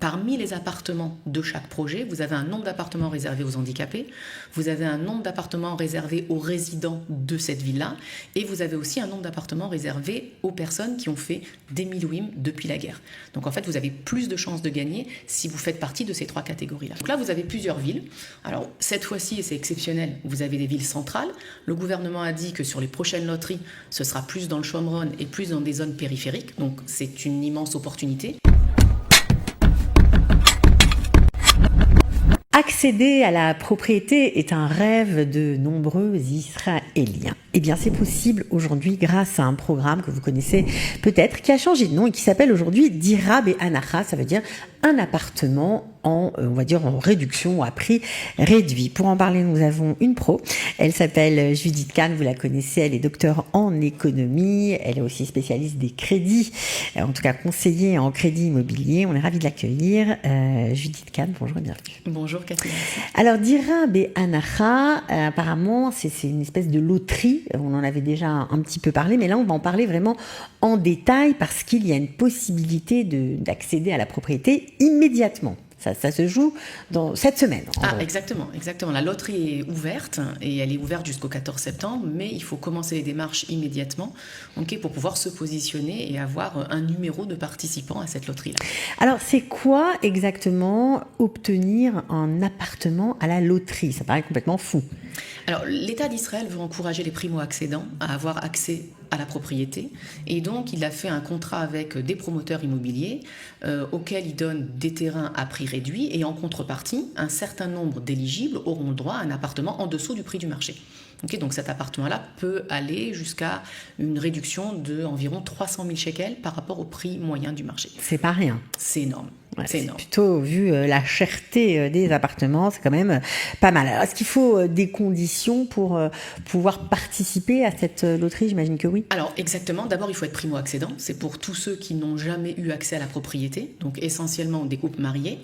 Parmi les appartements de chaque projet, vous avez un nombre d'appartements réservés aux handicapés, vous avez un nombre d'appartements réservés aux résidents de cette ville-là, et vous avez aussi un nombre d'appartements réservés aux personnes qui ont fait des Milouim depuis la guerre. Donc en fait, vous avez plus de chances de gagner si vous faites partie de ces trois catégories-là. Donc là, vous avez plusieurs villes. Alors cette fois-ci, et c'est exceptionnel, vous avez des villes centrales. Le gouvernement a dit que sur les prochaines loteries, ce sera plus dans le Shomron et plus dans des zones périphériques. Donc c'est une immense opportunité. Accéder à la propriété est un rêve de nombreux Israéliens. Eh bien, c'est possible aujourd'hui grâce à un programme que vous connaissez peut-être, qui a changé de nom et qui s'appelle aujourd'hui Dira Be'anacha. Ça veut dire un appartement en réduction ou à prix réduit. Pour en parler, nous avons une pro. Elle s'appelle Judith Kahn, vous la connaissez, elle est docteure en économie, elle est aussi spécialiste des crédits, en tout cas conseillère en crédit immobilier. On est ravis de l'accueillir. Judith Kahn, bonjour et bienvenue. Bonjour Catherine. Alors, Dira Be'anacha, apparemment, c'est une espèce de loterie. On en avait déjà un petit peu parlé, mais là, on va en parler vraiment en détail parce qu'il y a une possibilité d'accéder à la propriété immédiatement. Ça se joue dans cette semaine. Exactement. La loterie est ouverte et elle est ouverte jusqu'au 14 septembre, mais il faut commencer les démarches immédiatement pour pouvoir se positionner et avoir un numéro de participant à cette loterie-là. Alors, c'est quoi exactement obtenir un appartement à la loterie? Ça paraît complètement fou. Alors, l'État d'Israël veut encourager les primo-accédants à avoir accès à la propriété. Et donc, il a fait un contrat avec des promoteurs immobiliers auxquels il donne des terrains à prix réduit. Et en contrepartie, un certain nombre d'éligibles auront le droit à un appartement en dessous du prix du marché. Donc cet appartement-là peut aller jusqu'à une réduction d'environ 300 000 shekels par rapport au prix moyen du marché. C'est pas rien. C'est énorme. Ouais, c'est énorme. Plutôt, vu la cherté des appartements, c'est quand même pas mal. Alors, est-ce qu'il faut des conditions pour pouvoir participer à cette loterie? J'imagine que oui. Alors, exactement. D'abord, il faut être primo-accédant. C'est pour tous ceux qui n'ont jamais eu accès à la propriété, donc essentiellement des couples mariés.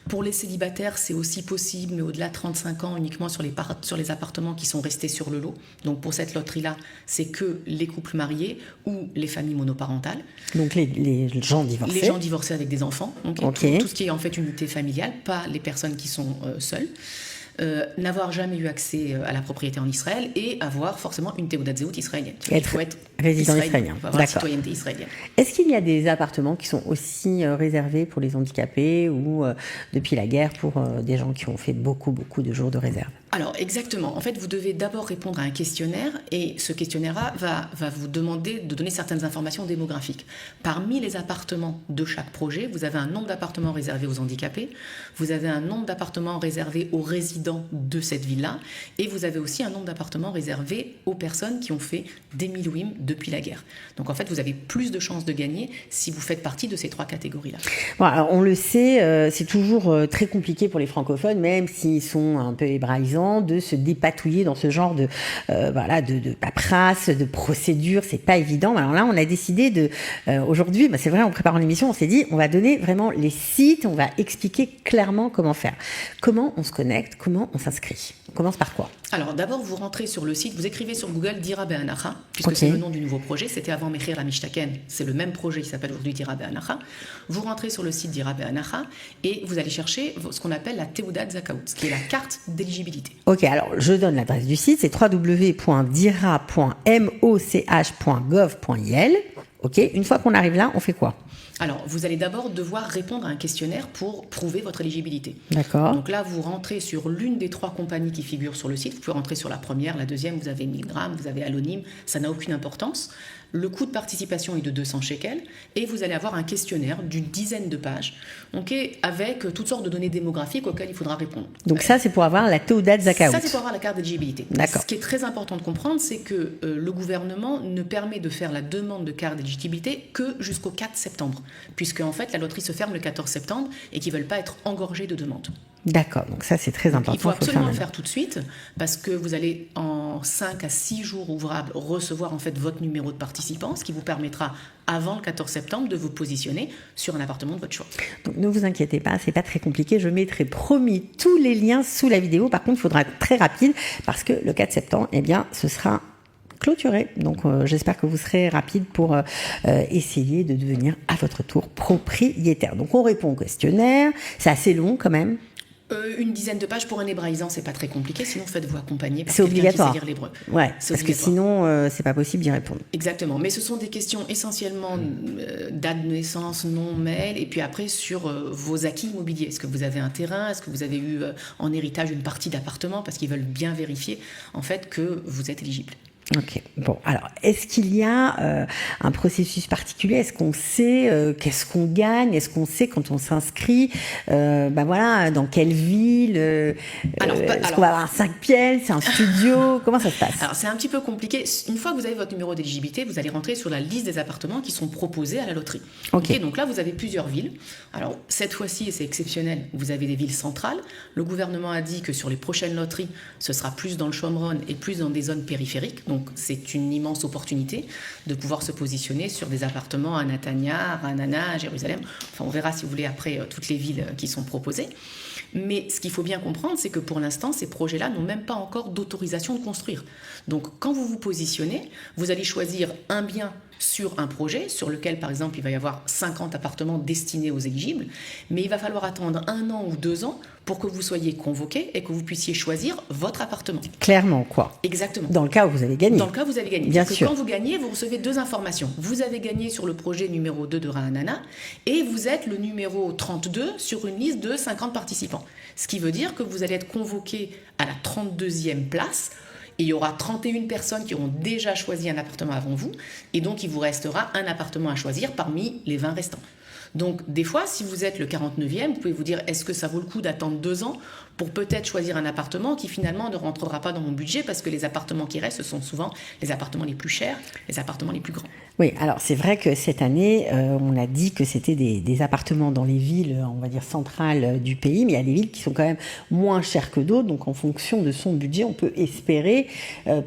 Pour les célibataires, c'est aussi possible, mais au-delà de 35 ans, uniquement sur les appartements qui sont restés sur le lot. Donc, pour cette loterie-là, c'est que les couples mariés ou les familles monoparentales. Donc, les gens divorcés. Les gens divorcés avec des enfants. Okay. Tout ce qui est en fait unité familiale, pas les personnes qui sont seules. N'avoir jamais eu accès à la propriété en Israël et avoir forcément une théoudat zéhout israélienne. Il faut être résident israélien. Il faut avoir la citoyenneté israélienne. Est-ce qu'il y a des appartements qui sont aussi réservés pour les handicapés ou depuis la guerre pour des gens qui ont fait beaucoup de jours de réserve? Alors exactement. En fait, vous devez d'abord répondre à un questionnaire et ce questionnaire-là va vous demander de donner certaines informations démographiques. Parmi les appartements de chaque projet, vous avez un nombre d'appartements réservés aux handicapés, vous avez un nombre d'appartements réservés aux résidents de cette ville-là et vous avez aussi un nombre d'appartements réservés aux personnes qui ont fait des Milouim depuis la guerre. Donc en fait, vous avez plus de chances de gagner si vous faites partie de ces trois catégories-là. Bon, alors on le sait, c'est toujours très compliqué pour les francophones, même s'ils sont un peu hébraïsants, de se dépatouiller dans ce genre de paperasse, de procédure. C'est pas évident. Alors là, on a décidé aujourd'hui, c'est vrai, en préparant l'émission, on s'est dit, on va donner vraiment les sites, on va expliquer clairement comment faire. Comment on se connecte, comment on s'inscrit. On commence par quoi? Alors d'abord, vous rentrez sur le site, vous écrivez sur Google Dira Be'anacha, puisque c'est le nom du nouveau projet, c'était avant Mechir Lamishtaken, c'est le même projet qui s'appelle aujourd'hui Dira Be'anacha. Vous rentrez sur le site Dira Be'anacha et vous allez chercher ce qu'on appelle la Teudat Zakaout, qui est la carte d'éligibilité. Ok, alors je donne l'adresse du site, c'est www.dira.moch.gov.il. Ok, une fois qu'on arrive là, on fait quoi? Alors, vous allez d'abord devoir répondre à un questionnaire pour prouver votre éligibilité. D'accord. Donc là, vous rentrez sur l'une des trois compagnies qui figurent sur le site. Vous pouvez rentrer sur la première, la deuxième, vous avez 1000 grammes, vous avez Anonyme, ça n'a aucune importance. Le coût de participation est de 200 shekels et vous allez avoir un questionnaire d'une dizaine de pages avec toutes sortes de données démographiques auxquelles il faudra répondre. Donc ça, c'est pour avoir la Teudat Zakaout. Ça, c'est pour avoir la carte d'éligibilité. D'accord. Ce qui est très important de comprendre, c'est que le gouvernement ne permet de faire la demande de carte d'éligibilité que jusqu'au 4 septembre, puisque en fait, la loterie se ferme le 14 septembre et qu'ils ne veulent pas être engorgés de demandes. D'accord, donc ça c'est très important. Il faut absolument le faire tout de suite parce que vous allez en 5 à 6 jours ouvrables recevoir en fait votre numéro de participant, ce qui vous permettra avant le 14 septembre de vous positionner sur un appartement de votre choix. Donc ne vous inquiétez pas, c'est pas très compliqué, je mettrai promis tous les liens sous la vidéo. Par contre, il faudra être très rapide parce que le 4 septembre, ce sera clôturé. Donc j'espère que vous serez rapide pour essayer de devenir à votre tour propriétaire. Donc on répond au questionnaire, c'est assez long quand même. Une dizaine de pages pour un hébraïsant, c'est pas très compliqué. Sinon, faites-vous accompagner par C'est quelqu'un obligatoire. qui sait lire l'hébreu. Ouais, C'est parce que obligatoire. sinon, c'est pas possible d'y répondre. Exactement. Mais ce sont des questions essentiellement date de naissance, nom, mail, et puis après sur vos acquis immobiliers. Est-ce que vous avez un terrain? Est-ce que vous avez eu en héritage une partie d'appartement? Parce qu'ils veulent bien vérifier en fait que vous êtes éligible. Ok, bon, alors, est-ce qu'il y a un processus particulier? Est-ce qu'on sait qu'est-ce qu'on gagne? Est-ce qu'on sait quand on s'inscrit, voilà, dans quelle ville? Est-ce qu'on va avoir un 5 pièces, un studio? Comment ça se passe? Alors, c'est un petit peu compliqué. Une fois que vous avez votre numéro d'éligibilité, vous allez rentrer sur la liste des appartements qui sont proposés à la loterie. Ok. Donc là, vous avez plusieurs villes. Alors, cette fois-ci, et c'est exceptionnel, vous avez des villes centrales. Le gouvernement a dit que sur les prochaines loteries, ce sera plus dans le Shomron et plus dans des zones périphériques. Donc, c'est une immense opportunité de pouvoir se positionner sur des appartements à Netanya, à Ra'anana, à Jérusalem. Enfin, on verra, si vous voulez, après toutes les villes qui sont proposées. Mais ce qu'il faut bien comprendre, c'est que pour l'instant, ces projets-là n'ont même pas encore d'autorisation de construire. Donc, quand vous vous positionnez, vous allez choisir un bien sur un projet sur lequel, par exemple, il va y avoir 50 appartements destinés aux éligibles, mais il va falloir attendre 1 an ou 2 ans pour que vous soyez convoqué et que vous puissiez choisir votre appartement. Clairement, quoi. Exactement. Dans le cas où vous avez gagné. Dans le cas où vous avez gagné. Bien Parce que sûr. quand vous gagnez, vous recevez 2 informations. Vous avez gagné sur le projet numéro 2 de Ra'anana et vous êtes le numéro 32 sur une liste de 50 participants. Ce qui veut dire que vous allez être convoqué à la 32e place. Et il y aura 31 personnes qui auront déjà choisi un appartement avant vous. Et donc, il vous restera un appartement à choisir parmi les 20 restants. Donc, des fois, si vous êtes le 49e, vous pouvez vous dire, est-ce que ça vaut le coup d'attendre 2 ans pour peut-être choisir un appartement qui finalement ne rentrera pas dans mon budget, parce que les appartements qui restent, ce sont souvent les appartements les plus chers, les appartements les plus grands. Oui, alors c'est vrai que cette année, on a dit que c'était des appartements dans les villes, on va dire centrales du pays, mais il y a des villes qui sont quand même moins chères que d'autres, donc en fonction de son budget, on peut espérer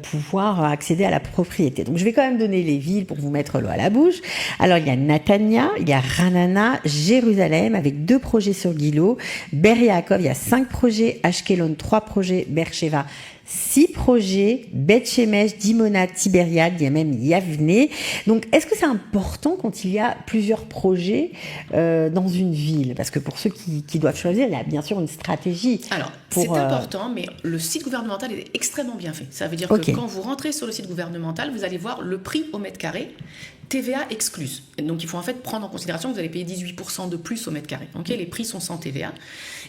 pouvoir accéder à la propriété. Donc je vais quand même donner les villes pour vous mettre l'eau à la bouche. Alors il y a Netanya, il y a Ra'anana, Jérusalem, avec 2 projets sur Gilo, Ber Yaakov, il y a 5 projets, Ashkelon, 3 projets, Beersheva, 6 projets, Beth Shemesh, Dimona, Tibériade, il y a même Yavne. Donc, est-ce que c'est important quand il y a plusieurs projets dans une ville? Parce que pour ceux qui doivent choisir, il y a bien sûr une stratégie. Alors, pour, c'est important, mais le site gouvernemental est extrêmement bien fait. Ça veut dire que quand vous rentrez sur le site gouvernemental, vous allez voir le prix au mètre carré, TVA excluse. Donc, il faut en fait prendre en considération que vous allez payer 18% de plus au mètre carré. Okay, les prix sont sans TVA.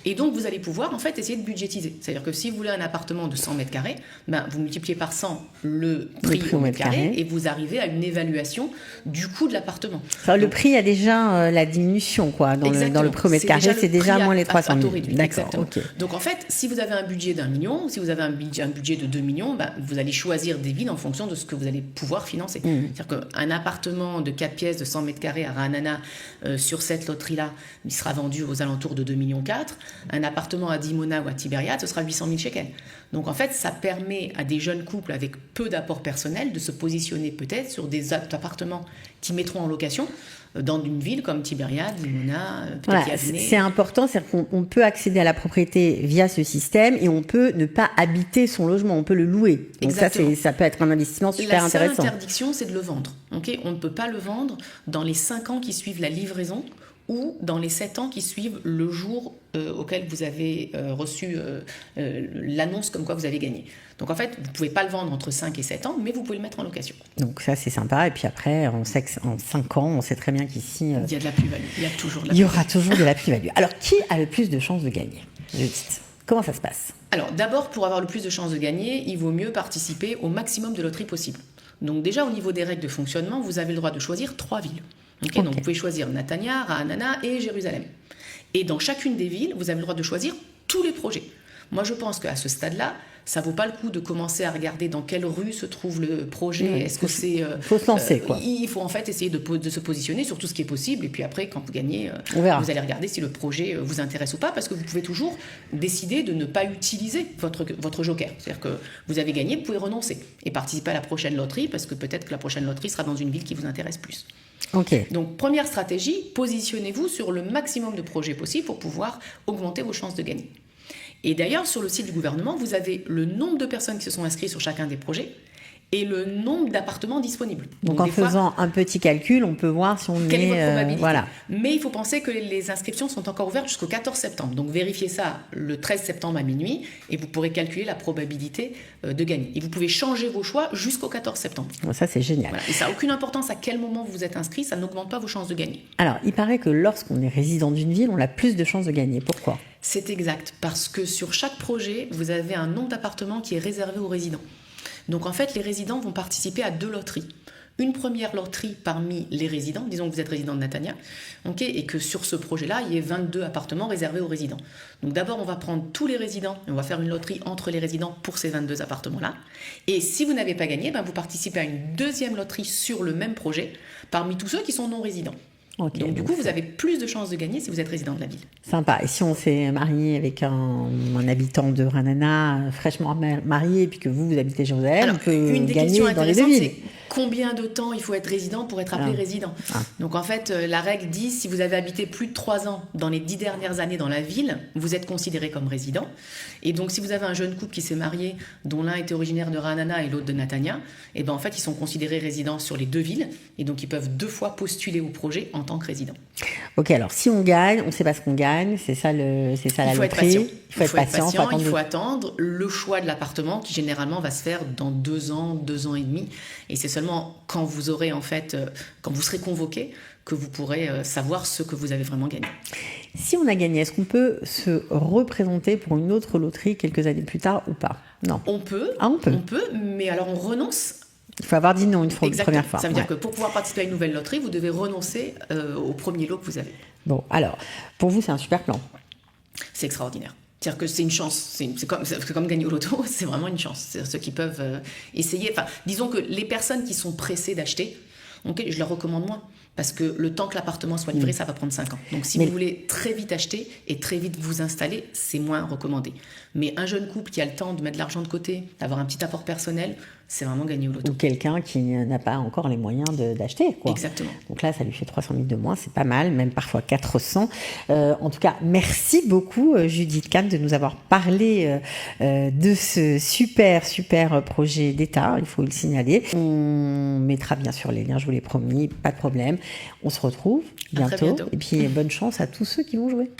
Et donc, vous allez pouvoir en fait essayer de budgétiser. C'est-à-dire que si vous voulez un appartement de 100 mètres carrés, ben, vous multipliez par 100 le prix au mètre carré et vous arrivez à une évaluation du coût de l'appartement. Alors, le prix a déjà la diminution, quoi. Dans le prix au mètre carré, c'est déjà moins les 300 000. D'accord. Okay. Donc, en fait, si vous avez un budget d'1 million, si vous avez un budget de 2 millions, ben, vous allez choisir des villes en fonction de ce que vous allez pouvoir financer. C'est-à-dire qu'un appartement de 4 pièces de 100 mètres carrés à Ra'anana, sur cette loterie-là, il sera vendu aux alentours de 2,4 millions. Un appartement à Dimona ou à Tibériade, ce sera 800 000 shekels. Donc en fait, ça permet à des jeunes couples avec peu d'apport personnel de se positionner peut-être sur des appartements qui mettront en location dans une ville comme Tibériade, Dimona, peut-être Yavne. C'est important, c'est-à-dire qu'on peut accéder à la propriété via ce système et on peut ne pas habiter son logement, on peut le louer. Donc ça peut être un investissement super intéressant. La seule interdiction, c'est de le vendre. Okay, on ne peut pas le vendre dans les 5 ans qui suivent la livraison ou dans les 7 ans qui suivent le jour auquel vous avez reçu l'annonce comme quoi vous avez gagné. Donc en fait, vous ne pouvez pas le vendre entre 5 et 7 ans, mais vous pouvez le mettre en location. Donc ça, c'est sympa. Et puis après, on sait qu'en 5 ans, on sait très bien qu'ici... il y a de la plus-value. Il y aura toujours de la plus-value. Alors, qui a le plus de chances de gagner, Judith? Comment ça se passe? Alors d'abord, pour avoir le plus de chances de gagner, il vaut mieux participer au maximum de loteries possible. Donc déjà, au niveau des règles de fonctionnement, vous avez le droit de choisir 3 villes. Okay. Donc vous pouvez choisir Netanya, Ra'anana et Jérusalem. Et dans chacune des villes, vous avez le droit de choisir tous les projets. Moi, je pense qu'à ce stade-là, ça ne vaut pas le coup de commencer à regarder dans quelle rue se trouve le projet. Est-ce que c'est... Il faut se lancer, quoi. Il faut en fait essayer de se positionner sur tout ce qui est possible. Et puis après, quand vous gagnez, vous allez regarder si le projet vous intéresse ou pas, parce que vous pouvez toujours décider de ne pas utiliser votre joker. C'est-à-dire que vous avez gagné, vous pouvez renoncer et participer à la prochaine loterie, parce que peut-être que la prochaine loterie sera dans une ville qui vous intéresse plus. Okay. Donc, première stratégie, positionnez-vous sur le maximum de projets possibles pour pouvoir augmenter vos chances de gagner. Et d'ailleurs, sur le site du gouvernement, vous avez le nombre de personnes qui se sont inscrites sur chacun des projets et le nombre d'appartements disponibles. Donc en faisant un petit calcul, on peut voir si on quelle est votre probabilité. Voilà. Mais il faut penser que les inscriptions sont encore ouvertes jusqu'au 14 septembre. Donc vérifiez ça le 13 septembre à minuit et vous pourrez calculer la probabilité de gagner. Et vous pouvez changer vos choix jusqu'au 14 septembre. Bon, ça, c'est génial. Voilà. Et ça n'a aucune importance à quel moment vous êtes inscrit, ça n'augmente pas vos chances de gagner. Alors, il paraît que lorsqu'on est résident d'une ville, on a plus de chances de gagner. Pourquoi ? C'est exact, parce que sur chaque projet, vous avez un nombre d'appartements qui est réservé aux résidents. Donc en fait, les résidents vont participer à 2 loteries. Une première loterie parmi les résidents, disons que vous êtes résident de Natania, et que sur ce projet-là, il y ait 22 appartements réservés aux résidents. Donc d'abord, on va prendre tous les résidents et on va faire une loterie entre les résidents pour ces 22 appartements-là. Et si vous n'avez pas gagné, vous participez à une deuxième loterie sur le même projet parmi tous ceux qui sont non résidents. Okay, donc du coup, vous avez plus de chances de gagner si vous êtes résident de la ville. Sympa. Et si on s'est marié avec un habitant de Ranana, fraîchement marié, et puis que vous habitez Jérusalem, alors, on peut une des gagner questions dans les deux villes. Combien de temps il faut être résident pour être appelé résident ? Donc en fait, la règle dit, si vous avez habité plus de 3 ans dans les 10 dernières années dans la ville, vous êtes considéré comme résident. Et donc si vous avez un jeune couple qui s'est marié, dont l'un était originaire de Ranana et l'autre de Natania, et en fait, ils sont considérés résidents sur les 2 villes, et donc ils peuvent 2 fois postuler au projet en tant que résident. Ok, alors si on gagne, on ne sait pas ce qu'on gagne, c'est ça la loterie. Il faut être patient, il faut attendre le choix de l'appartement qui généralement va se faire dans 2 ans, 2 ans et demi. Et c'est seulement quand vous aurez quand vous serez convoqué que vous pourrez savoir ce que vous avez vraiment gagné. Si on a gagné, est-ce qu'on peut se représenter pour une autre loterie quelques années plus tard ou pas ? Non. On peut. On peut, mais alors on renonce. Il faut avoir dit non une première fois. Ça veut dire que pour pouvoir participer à une nouvelle loterie, vous devez renoncer au premier lot que vous avez. Bon, alors, pour vous, c'est un super plan. C'est extraordinaire. C'est-à-dire que c'est une chance, c'est comme gagner au loto, c'est vraiment une chance. C'est ceux qui peuvent essayer. Enfin, disons que les personnes qui sont pressées d'acheter, je leur recommande moins. Parce que le temps que l'appartement soit livré, ça va prendre 5 ans. Donc si vous voulez très vite acheter et très vite vous installer, c'est moins recommandé. Mais un jeune couple qui a le temps de mettre de l'argent de côté, d'avoir un petit apport personnel, c'est vraiment gagner au loto. Ou quelqu'un qui n'a pas encore les moyens d'acheter, quoi. Exactement. Donc là, ça lui fait 300 000 de moins, c'est pas mal, même parfois 400. En tout cas, merci beaucoup Judith Kahn de nous avoir parlé de ce super projet d'État, il faut le signaler. On mettra bien sûr les liens, je vous l'ai promis, pas de problème. On se retrouve bientôt. Et puis bonne chance à tous ceux qui vont jouer.